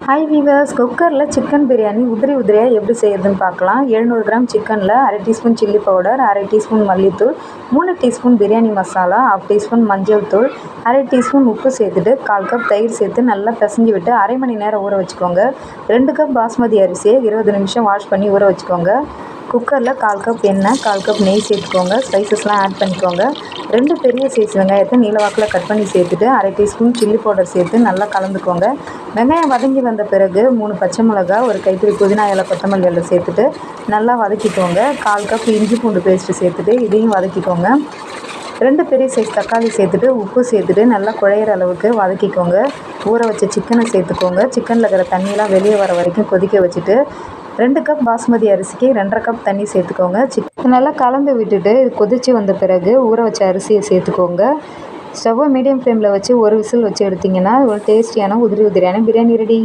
Hi viewers, குக்கரில் chicken biryani உதிரி உதிரியாக எப்படி செய்யறதுன்னு பார்க்கலாம். 700 கிராம் சிக்கனில் அரை டீஸ்பூன் சில்லி பவுடர், அரை டீஸ்பூன் மல்லித்தூள், 3 டீஸ்பூன் பிரியாணி மசாலா, 1/2 டீஸ்பூன் மஞ்சள் தூள், அரை டீஸ்பூன் உப்பு சேர்த்துட்டு 1/4 கப் தயிர் சேர்த்து நல்லா பிசைஞ்சு விட்டு அரை மணி நேரம் ஊற வச்சுக்கோங்க. 2 கப் பாஸ்மதி அரிசியை 20 நிமிஷம் வாஷ் பண்ணி ஊற வச்சுக்கோங்க. குக்கரில் 1/4 கப் எண்ணெய், 1/4 கப் நெய் சேர்த்துக்கோங்க. ஸ்பைசஸ்லாம் ஆட் பண்ணிக்கோங்க. 2 பெரிய சைஸ் வெங்காயத்தை நீளவாக்கில் கட் பண்ணி சேர்த்துட்டு அரை டீஸ்பூன் சில்லி பவுடர் சேர்த்து நல்லா கலந்துக்கோங்க. வெங்காயம் வதங்கி வந்த பிறகு 3 பச்சை மிளகா, ஒரு கைப்பிடி புதினா இலை, கொத்தமல்லி இலை சேர்த்துட்டு நல்லா வதக்கிக்கோங்க. 1/4 கப் இஞ்சி பூண்டு பேஸ்ட்டு சேர்த்துட்டு இதையும் வதக்கிக்கோங்க. 2 பெரிய சைஸ் தக்காளி சேர்த்துட்டு உப்பு சேர்த்துட்டு நல்லா குழையிற அளவுக்கு வதக்கிக்கோங்க. ஊற வச்ச சிக்கனை சேர்த்துக்கோங்க. சிக்கனில் இருக்கிற தண்ணியெலாம் வெளியே வர வரைக்கும் கொதிக்க வச்சுட்டு 2 கப் பாஸ்மதி அரிசிக்கு 2.5 கப் தண்ணி சேர்த்துக்கோங்க. நல்லா கலந்து விட்டுட்டு கொதித்து வந்த பிறகு ஊற வச்ச அரிசியை சேர்த்துக்கோங்க. ஸ்டவ்வை மீடியம் ஃப்ளேமில் வச்சு ஒரு விசில் வச்சு எடுத்திங்கன்னா ஒரு டேஸ்டியான உதிரி உதிரியான பிரியாணி ரெடி.